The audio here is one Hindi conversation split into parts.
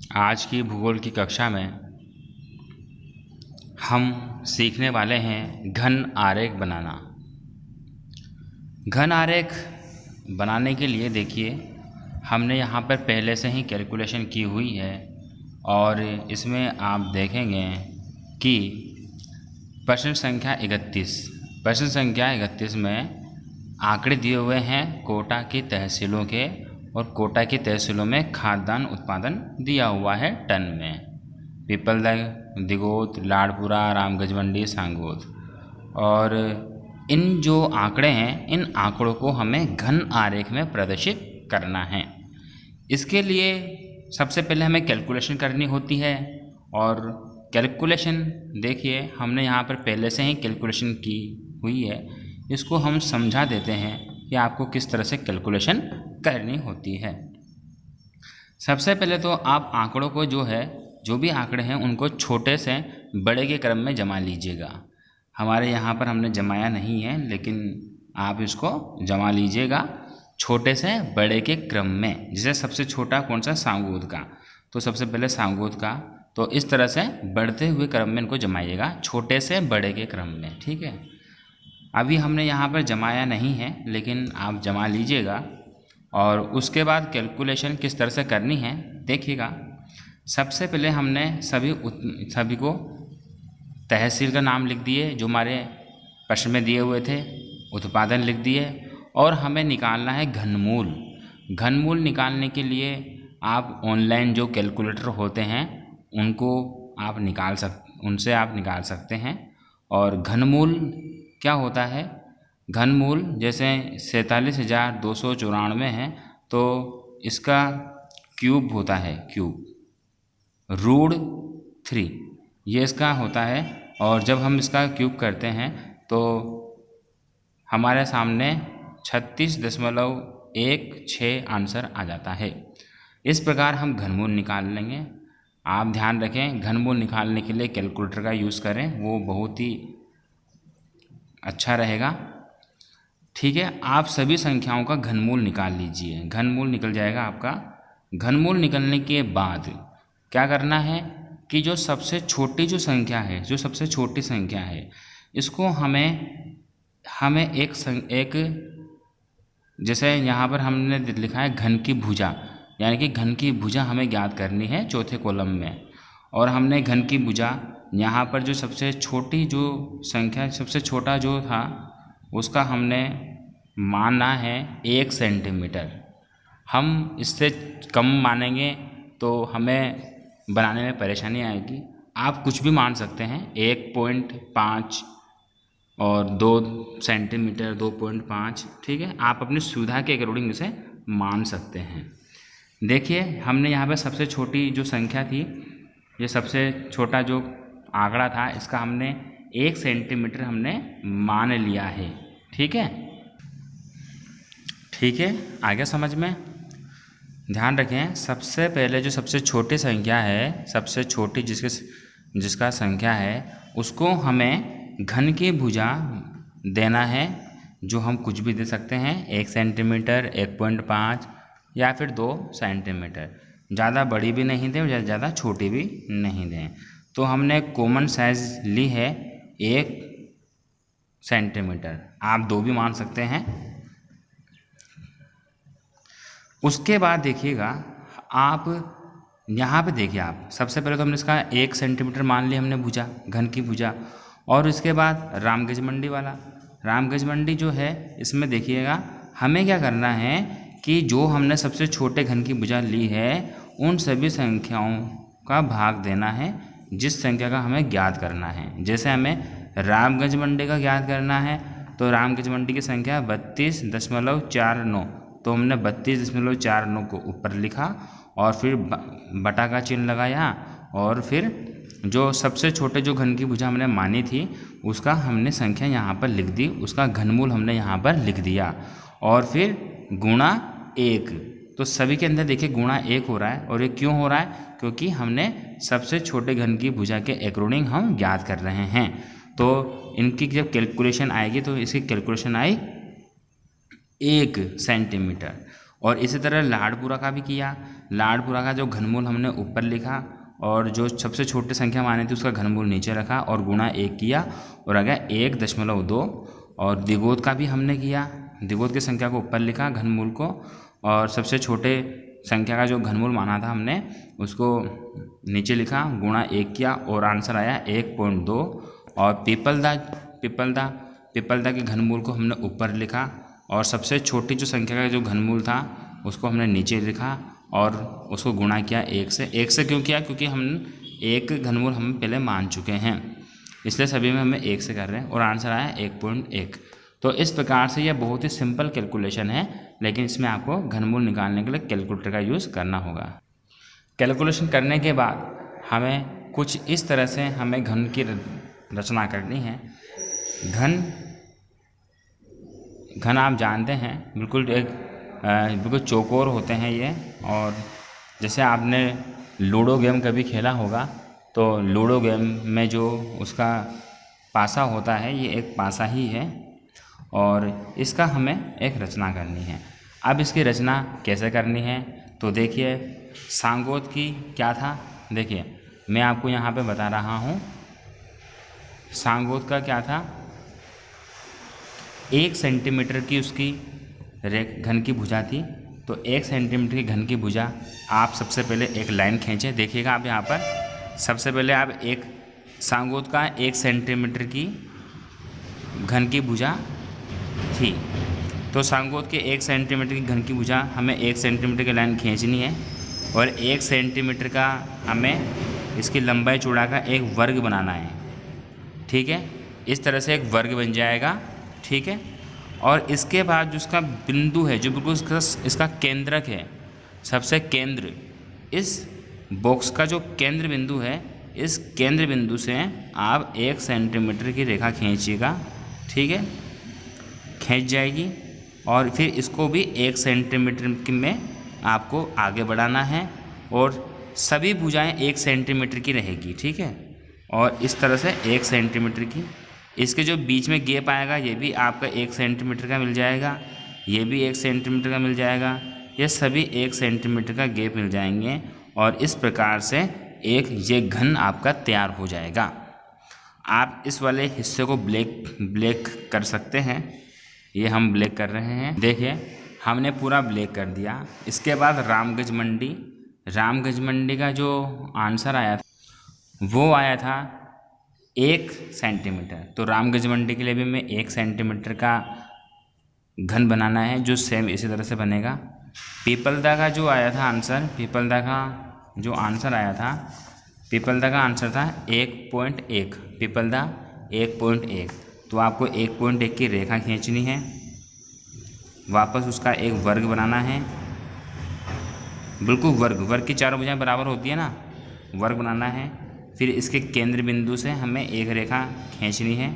आज की भूगोल की कक्षा में हम सीखने वाले हैं घन आरेख बनाना। घन आरेख बनाने के लिए देखिए हमने यहाँ पर पहले से ही कैलकुलेशन की हुई है और इसमें आप देखेंगे कि प्रश्न संख्या 31 में आंकड़े दिए हुए हैं कोटा की तहसीलों के, और कोटा की तहसीलों में खाद्यान्न उत्पादन दिया हुआ है टन में। पीपलदा, दिगोत, लाड़पुरा, रामगंज मंडी, सांगोद। और इन जो आंकड़े हैं इन आंकड़ों को हमें घन आरेख में प्रदर्शित करना है। इसके लिए सबसे पहले हमें कैलकुलेशन करनी होती है, और कैलकुलेशन देखिए हमने यहाँ पर पहले से ही कैलकुलेशन की हुई है। इसको हम समझा देते हैं कि आपको किस तरह से कैलकुलेशन करनी होती है। सबसे पहले तो आप आंकड़ों को जो भी आंकड़े हैं उनको छोटे से बड़े के क्रम में जमा लीजिएगा। हमारे यहाँ पर हमने जमाया नहीं है, लेकिन आप इसको जमा लीजिएगा छोटे से बड़े के क्रम में। जैसे सबसे छोटा कौन सा, सांगोद का, तो सबसे पहले सांगोद का, तो इस तरह से बढ़ते हुए क्रम में इनको जमाइएगा छोटे से बड़े के क्रम में। ठीक है, अभी हमने यहाँ पर जमाया नहीं है, लेकिन आप जमा लीजिएगा। और उसके बाद कैलकुलेशन किस तरह से करनी है देखिएगा। सबसे पहले हमने सभी को तहसील का नाम लिख दिए जो हमारे प्रश्न में दिए हुए थे, उत्पादन लिख दिए, और हमें निकालना है घनमूल। घनमूल निकालने के लिए आप ऑनलाइन जो कैलकुलेटर होते हैं उनसे आप निकाल सकते हैं। और घनमूल क्या होता है, घनमूल जैसे 47,294 है तो इसका क्यूब होता है, √3 ये इसका होता है। और जब हम इसका क्यूब करते हैं तो हमारे सामने 36.16 आंसर आ जाता है। इस प्रकार हम घनमूल निकाल लेंगे। आप ध्यान रखें, घनमूल निकालने के लिए कैलकुलेटर का यूज़ करें, वो बहुत ही अच्छा रहेगा। ठीक है, आप सभी संख्याओं का घनमूल निकाल लीजिए, घनमूल निकल जाएगा आपका। घनमूल निकलने के बाद क्या करना है कि जो सबसे छोटी संख्या है इसको हमें एक जैसे यहाँ पर हमने लिखा है घन की भुजा, यानी कि घन की भुजा हमें ज्ञात करनी है चौथे कॉलम में। और हमने घन की भुजा यहाँ पर जो सबसे छोटी संख्या, सबसे छोटा जो था उसका हमने माना है 1 सेंटीमीटर। हम इससे कम मानेंगे तो हमें बनाने में परेशानी आएगी। आप कुछ भी मान सकते हैं, 1.5 और 2 सेंटीमीटर, 2.5, ठीक है, आप अपनी सुविधा के अकॉर्डिंग इसे मान सकते हैं। देखिए हमने यहाँ पे सबसे छोटी जो संख्या थी, ये सबसे छोटा जो आंकड़ा था, इसका हमने 1 सेंटीमीटर हमने मान लिया है। ठीक है, आ गया समझ में। ध्यान रखें, सबसे पहले जो सबसे छोटी संख्या है, सबसे छोटी जिसका संख्या है उसको हमें घन की भुजा देना है, जो हम कुछ भी दे सकते हैं, 1 सेंटीमीटर, 1.5 या फिर 2 सेंटीमीटर। ज़्यादा बड़ी भी नहीं दें और ज़्यादा छोटी भी नहीं दें। तो हमने कॉमन साइज़ ली है 1 सेंटीमीटर, आप 2 भी मान सकते हैं। उसके बाद देखिएगा आप यहाँ पे देखिए, आप सबसे पहले तो हमने इसका 1 सेंटीमीटर मान लिया हमने भुजा, घन की भुजा। और उसके बाद रामगंज मंडी जो है, इसमें देखिएगा हमें क्या करना है कि जो हमने सबसे छोटे घन की भुजा ली है उन सभी संख्याओं का भाग देना है जिस संख्या का हमें ज्ञात करना है। जैसे हमें रामगंज मंडी का ज्ञात करना है तो रामगंज मंडी की संख्या 32.49, तो हमने 32.49 को ऊपर लिखा और फिर बटा का चिन्ह लगाया, और फिर जो सबसे छोटे जो घन की भुजा हमने मानी थी उसका हमने संख्या यहाँ पर लिख दी, उसका घनमूल हमने यहाँ पर लिख दिया, और फिर गुणा 1। तो सभी के अंदर देखिए गुणा 1 हो रहा है, और ये क्यों हो रहा है, क्योंकि हमने सबसे छोटे घन की भुजा के अकॉर्डिंग हम ज्ञात कर रहे हैं। तो इनकी जब कैलकुलेशन आएगी तो इसकी कैलकुलेशन आई 1 सेंटीमीटर। और इसी तरह लाड़पुरा का भी किया। लाडपुरा का जो घनमूल हमने ऊपर लिखा और जो सबसे छोटी संख्या मानी थी उसका घनमूल नीचे रखा और गुणा 1 किया और आ गया 1.2। और दिगोत का भी हमने किया, दिगोत की संख्या को ऊपर लिखा घनमूल को और सबसे छोटे संख्या का जो घनमूल माना था हमने उसको नीचे लिखा, गुणा 1 किया और आंसर आया 1.2। और पिपलदा के घनमूल को हमने ऊपर लिखा और सबसे छोटी जो संख्या का जो घनमूल था उसको हमने नीचे लिखा और उसको गुणा किया 1 से। 1 से क्यों किया? क्योंकि हम एक घनमूल हम पहले मान चुके हैं, इसलिए सभी में हमें 1 से कर रहे हैं और आंसर आया 1.1। तो इस प्रकार से यह बहुत ही सिंपल कैलकुलेशन है, लेकिन इसमें आपको घनमूल निकालने के लिए कैलकुलेटर का यूज़ करना होगा। कैलकुलेशन करने के बाद हमें कुछ इस तरह से हमें घन की रचना करनी है। घन आप जानते हैं बिल्कुल चौकोर होते हैं ये। और जैसे आपने लूडो गेम कभी खेला होगा तो लूडो गेम में जो उसका पासा होता है ये एक पासा ही है और इसका हमें एक रचना करनी है। अब इसकी रचना कैसे करनी है तो देखिए, सांगोत की क्या था, देखिए मैं आपको यहाँ पे बता रहा हूँ। सांगोत का क्या था, 1 सेंटीमीटर की उसकी घन की भुजा थी। तो 1 सेंटीमीटर की घन की भुजा आप सबसे पहले एक लाइन खींचें। देखिएगा आप यहाँ पर सबसे पहले आप एक सांगोत का 1 सेंटीमीटर की घन की भुजा थी। तो सांगोत के 1 सेंटीमीटर की घन की भुजा हमें 1 सेंटीमीटर की लाइन खींचनी है और 1 सेंटीमीटर का हमें इसकी लंबाई चौड़ा का एक वर्ग बनाना है। ठीक है, इस तरह से एक वर्ग बन जाएगा। ठीक है, और इसके बाद जो उसका बिंदु है, जो बिल्कुल इसका केंद्रक है, सबसे केंद्र, इस बॉक्स का जो केंद्र बिंदु है, इस केंद्र बिंदु से आप 1 सेंटीमीटर की रेखा खींचिएगा। ठीक है, खींच जाएगी और फिर इसको भी 1 सेंटीमीटर में आपको आगे बढ़ाना है और सभी भुजाएं 1 सेंटीमीटर की रहेगी। ठीक है, और इस तरह से 1 सेंटीमीटर की, इसके जो बीच में गैप आएगा ये भी आपका 1 सेंटीमीटर का मिल जाएगा, ये भी 1 सेंटीमीटर का मिल जाएगा, ये सभी 1 सेंटीमीटर का गैप मिल जाएंगे और इस प्रकार से एक ये घन आपका तैयार हो जाएगा। आप इस वाले हिस्से को ब्लैक कर सकते हैं, ये हम ब्लैक कर रहे हैं। देखिए हमने पूरा ब्लैक कर दिया। इसके बाद रामगंज मंडी का जो आंसर आया था वो आया था 1 सेंटीमीटर। तो रामगंज मंडी के लिए भी मैं 1 सेंटीमीटर का घन बनाना है जो सेम इसी तरह से बनेगा। पीपलदा का जो आया था आंसर, पीपलदा का आंसर था 1.1, पीपलदा 1.1। तो आपको 1.1 की रेखा खींचनी है, वापस उसका एक वर्ग बनाना है, बिल्कुल वर्ग की चारों भुजाएं बराबर होती है ना, वर्ग बनाना है। फिर इसके केंद्र बिंदु से हमें एक रेखा खींचनी है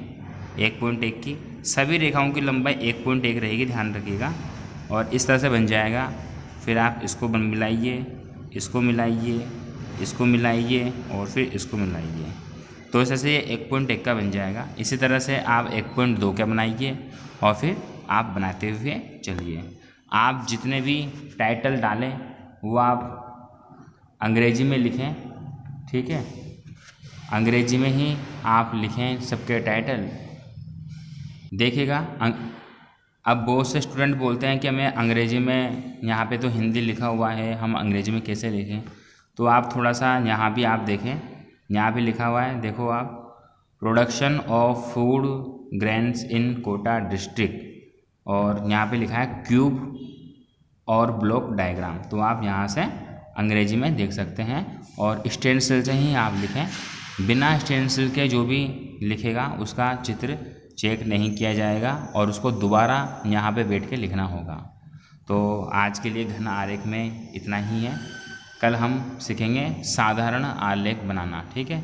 1.1 की, सभी रेखाओं की लंबाई 1.1 रहेगी, ध्यान रखिएगा। और इस तरह से बन जाएगा। फिर आप इसको मिलाइए, इसको मिलाइए, इसको मिलाइए और फिर इसको मिलाइए, तो इस तरह से ये 1.1 का बन जाएगा। इसी तरह से आप 1.2 का बनाइए और फिर आप बनाते हुए चलिए। आप जितने भी टाइटल डालें वो आप अंग्रेजी में लिखें। ठीक है, अंग्रेजी में ही आप लिखें सबके टाइटल। देखिएगा अब बहुत से स्टूडेंट बोलते हैं कि हमें अंग्रेजी में, यहाँ पे तो हिंदी लिखा हुआ है, हम अंग्रेजी में कैसे लिखें। तो आप थोड़ा सा यहाँ भी आप देखें, यहाँ भी लिखा हुआ है, देखो आप, production of food grains in Kota district, और यहाँ पे लिखा है क्यूब और ब्लॉक डायग्राम। तो आप यहाँ से अंग्रेजी में देख सकते हैं और स्टेंसिल से ही आप लिखें। बिना स्टेंसिल के जो भी लिखेगा उसका चित्र चेक नहीं किया जाएगा और उसको दोबारा यहाँ पे बैठ के लिखना होगा। तो आज के लिए घन आरेख में इतना ही है। कल हम सीखेंगे साधारण आलेख बनाना। ठीक है।